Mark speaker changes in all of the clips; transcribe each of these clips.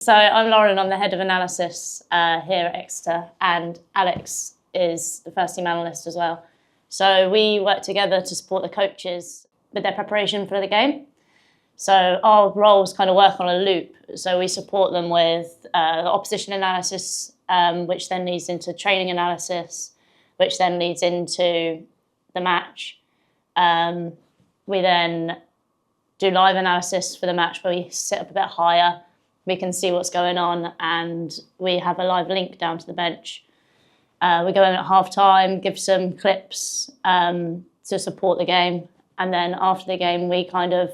Speaker 1: So I'm Lauren, I'm the head of analysis here at Exeter, and Alex is the first team analyst as well. So we work together to support the coaches with their preparation for the game. So our roles kind of work on a loop. So we support them with the opposition analysis, which then leads into training analysis, which then leads into the match. We then do live analysis for the match where we sit up a bit higher. We can see what's going on, and we have a live link down to the bench. We go in at half time, give some clips to support the game, and then after the game we kind of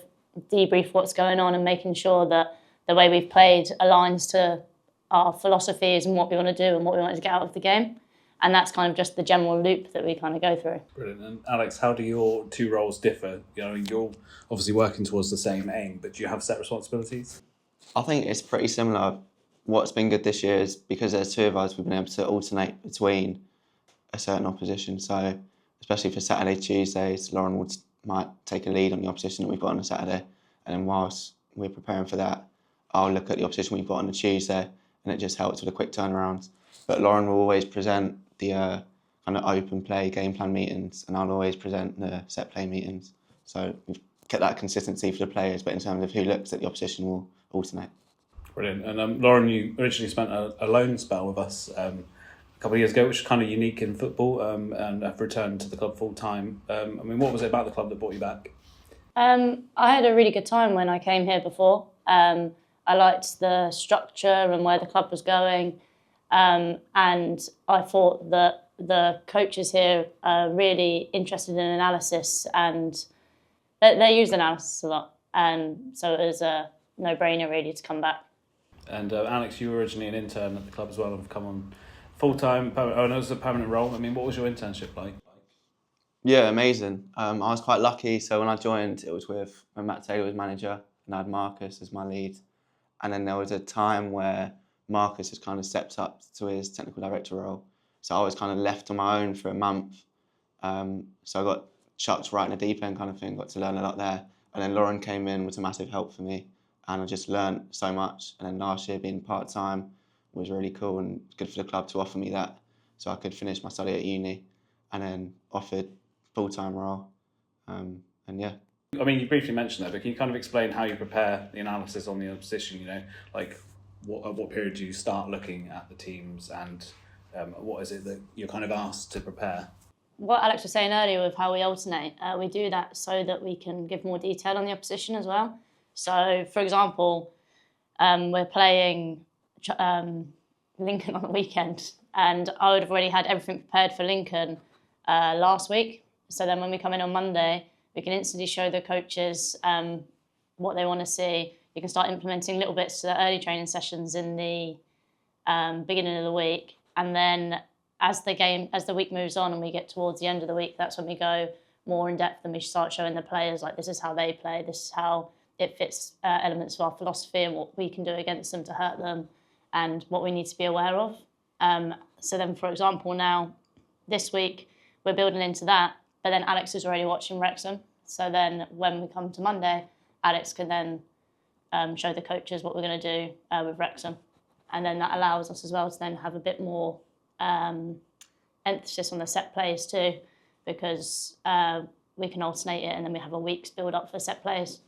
Speaker 1: debrief what's going on and making sure that the way we've played aligns to our philosophies and what we want to do and what we want to get out of the game. And that's kind of just the general loop that we kind of go through.
Speaker 2: Brilliant. And Alex, how do your two roles differ? You know, you're obviously working towards the same aim, but do you have set responsibilities?
Speaker 3: I think it's pretty similar. What's been good this year is because there's two of us, we've been able to alternate between a certain opposition. So especially for Saturday, Tuesdays, Lauren might take a lead on the opposition that we've got on a Saturday. And then whilst we're preparing for that, I'll look at the opposition we've got on a Tuesday, and it just helps with a quick turnaround. But Lauren will always present the kind of open play game plan meetings, and I'll always present the set play meetings. So we've kept that consistency for the players, but in terms of who looks at the opposition, we'll alternate.
Speaker 2: Brilliant. And Lauren, you originally spent a loan spell with us a couple of years ago, which is kind of unique in football, and have returned to the club full time. I mean, what was it about the club that brought you back?
Speaker 1: I had a really good time when I came here before. I liked the structure and where the club was going. And I thought that the coaches here are really interested in analysis, and they use analysis a lot. And so it was a no-brainer really to come back.
Speaker 2: And Alex, you were originally an intern at the club as well and have come on full-time, and it was a permanent role. I mean, what was your internship like?
Speaker 3: Yeah, amazing. I was quite lucky. So when I joined, it was when Matt Taylor was manager, and I had Marcus as my lead. And then there was a time where Marcus has kind of stepped up to his technical director role. So I was kind of left on my own for a month. So I got chucked right in the deep end kind of thing, got to learn a lot there. And then Lauren came in, was a massive help for me. And I just learned so much. And then last year being part-time was really cool and good for the club to offer me that. So I could finish my study at uni and then offered full-time role. And yeah.
Speaker 2: I mean, you briefly mentioned that, but can you kind of explain how you prepare the analysis on the opposition, you know, like at what period do you start looking at the teams, and what is it that you're kind of asked to prepare?
Speaker 1: What Alex was saying earlier with how we alternate, we do that so that we can give more detail on the opposition as well. So, for example, we're playing Lincoln on the weekend, and I would have already had everything prepared for Lincoln last week. So then when we come in on Monday, we can instantly show the coaches what they want to see. You can start implementing little bits to the early training sessions in the beginning of the week. And then as the week moves on and we get towards the end of the week, that's when we go more in depth and we start showing the players, like, this is how they play, this is how it fits elements of our philosophy and what we can do against them to hurt them and what we need to be aware of. So then, for example, now this week we're building into that, but then Alex is already watching Wrexham. So then when we come to Monday, Alex can then show the coaches what we're going to do with Wrexham. And then that allows us as well to then have a bit more emphasis on the set plays too, because we can alternate it and then we have a week's build up for set plays.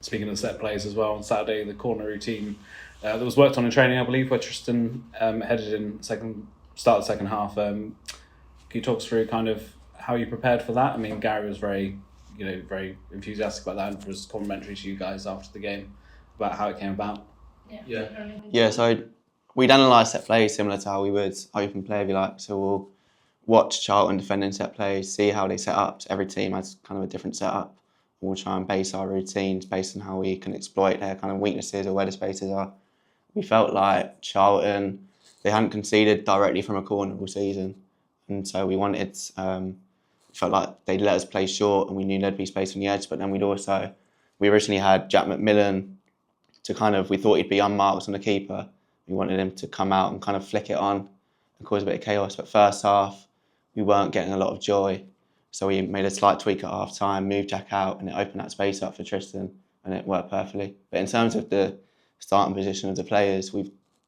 Speaker 2: Speaking of set plays as well, on Saturday, the corner routine that was worked on in training, I believe, where Tristan headed in start of the second half. Can you talk us through kind of how you prepared for that? I mean, Gary was very enthusiastic about that and was complimentary to you guys after the game about how it came about.
Speaker 3: Yeah, so we'd analyse set plays similar to how we would open play, if you like. So we'll watch Charlton defending set plays, see how they set up. So every team has kind of a different setup. We'll try and base our routines based on how we can exploit their kind of weaknesses or where the spaces are. We felt like Charlton, they hadn't conceded directly from a corner all season. And so we wanted, felt like they'd let us play short and we knew there'd be space on the edge. But then we originally had Jack McMillan we thought he'd be unmarked on the keeper. We wanted him to come out and kind of flick it on and cause a bit of chaos. But first half, we weren't getting a lot of joy. So we made a slight tweak at half time, moved Jack out, and it opened that space up for Tristan, and it worked perfectly. But in terms of the starting position of the players.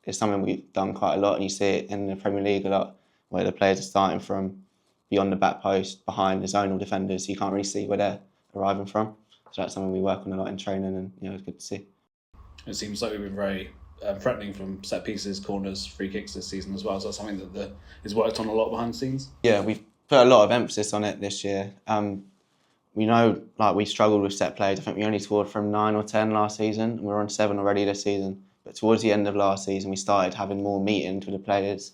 Speaker 3: It's something we've done quite a lot, and you see it in the Premier League a lot, where the players are starting from beyond the back post, behind the zonal defenders, so you can't really see where they're arriving from. So that's something we work on a lot in training, and it's good to see.
Speaker 2: It seems like we've been very threatening from set pieces, corners, free kicks this season as well. So that's something that is worked on a lot behind the scenes.
Speaker 3: Yeah, we've put a lot of emphasis on it this year. We know we struggled with set plays. I think we only scored from 9 or 10 last season, and we're on 7 already this season. But towards the end of last season, we started having more meetings with the players,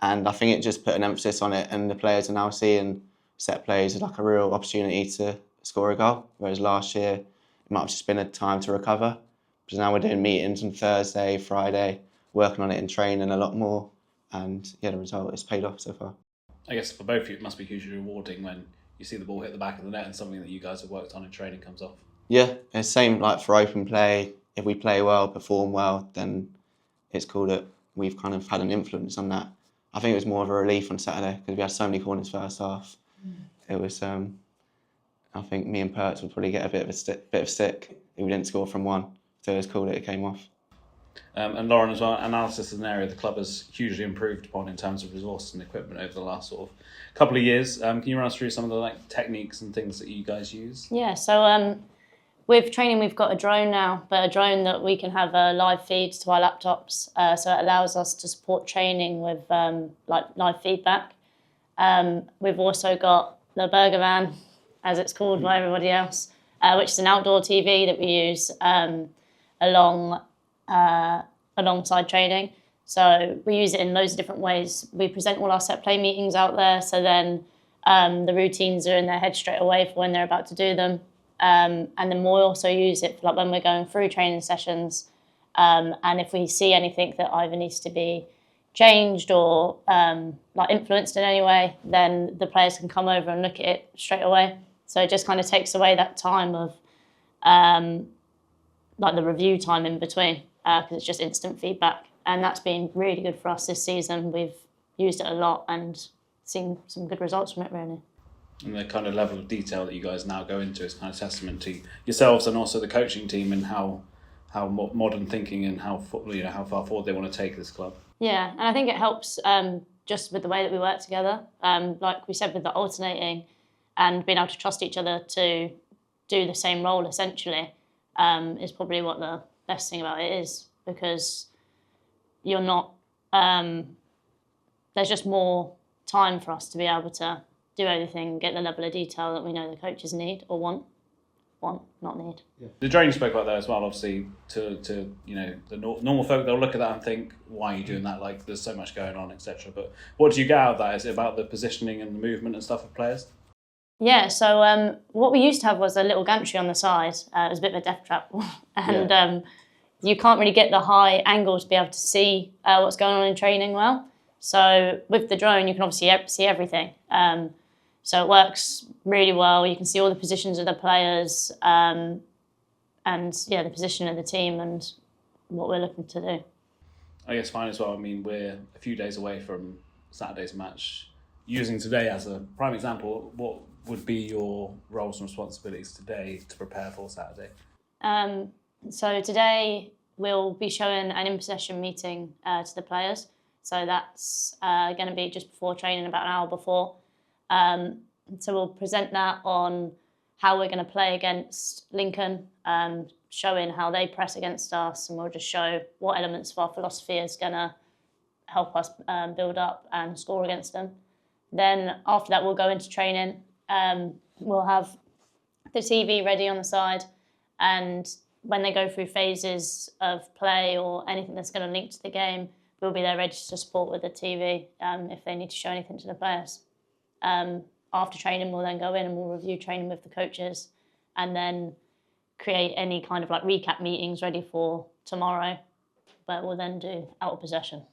Speaker 3: and I think it just put an emphasis on it, and the players are now seeing set plays as like a real opportunity to score a goal, whereas last year it might have just been a time to recover. Because now we're doing meetings on Thursday, Friday, working on it in training a lot more, and the result has paid off so far.
Speaker 2: I guess for both of you, it must be hugely rewarding when you see the ball hit the back of the net and something that you guys have worked on in training comes off.
Speaker 3: Yeah, it's same for open play. If we play well, perform well, then it's cool that we've kind of had an influence on that. I think it was more of a relief on Saturday because we had so many corners first half. It was, I think me and Perts would probably get a bit of stick if we didn't score from one. So it was cool that it came off.
Speaker 2: And Lauren as well, analysis is an area the club has hugely improved upon in terms of resource and equipment over the last sort of couple of years. Can you run us through some of the techniques and things that you guys use?
Speaker 1: Yeah, so with training we've got a drone now, but a drone that we can have live feeds to our laptops, so it allows us to support training with live feedback. We've also got the burger van, as it's called by everybody else, which is an outdoor TV that we use alongside training. So we use it in loads of different ways. We present all our set play meetings out there, so then the routines are in their head straight away for when they're about to do them. And then we'll also use it for when we're going through training sessions. And if we see anything that either needs to be changed or influenced in any way, then the players can come over and look at it straight away. So it just kind of takes away that time of the review time in between, because it's just instant feedback. And that's been really good for us this season. We've used it a lot and seen some good results from it, really.
Speaker 2: And the kind of level of detail that you guys now go into is kind of testament to yourselves and also the coaching team and how modern thinking and how far forward they want to take this club.
Speaker 1: Yeah, and I think it helps just with the way that we work together. Like we said, with the alternating and being able to trust each other to do the same role essentially is probably what the best thing about it is, because you're not. There's just more time for us to be able to do everything, get the level of detail that we know the coaches need or want, not need.
Speaker 2: Yeah. The drone you spoke about there as well, obviously, to the normal folk, they'll look at that and think, why are you doing that? Like, there's so much going on, etc. But what do you get out of that? Is it about the positioning and the movement and stuff of players?
Speaker 1: Yeah, so what we used to have was a little gantry on the side. It was a bit of a death trap. And you can't really get the high angle to be able to see what's going on in training well. So with the drone, you can obviously see everything. So it works really well. You can see all the positions of the players and the position of the team and what we're looking to do.
Speaker 2: I guess fine as well. I mean, we're a few days away from Saturday's match. Using today as a prime example, what would be your roles and responsibilities today to prepare for Saturday?
Speaker 1: So today we'll be showing an in-session meeting to the players. So that's going to be just before training, about an hour before. So we'll present that on how we're going to play against Lincoln, showing how they press against us, and we'll just show what elements of our philosophy is going to help us build up and score against them. Then after that, we'll go into training. We'll have the TV ready on the side, and when they go through phases of play or anything that's going to link to the game, we'll be there ready to support with the TV if they need to show anything to the players. After training, we'll then go in and we'll review training with the coaches and then create any kind of recap meetings ready for tomorrow, but we'll then do out of possession.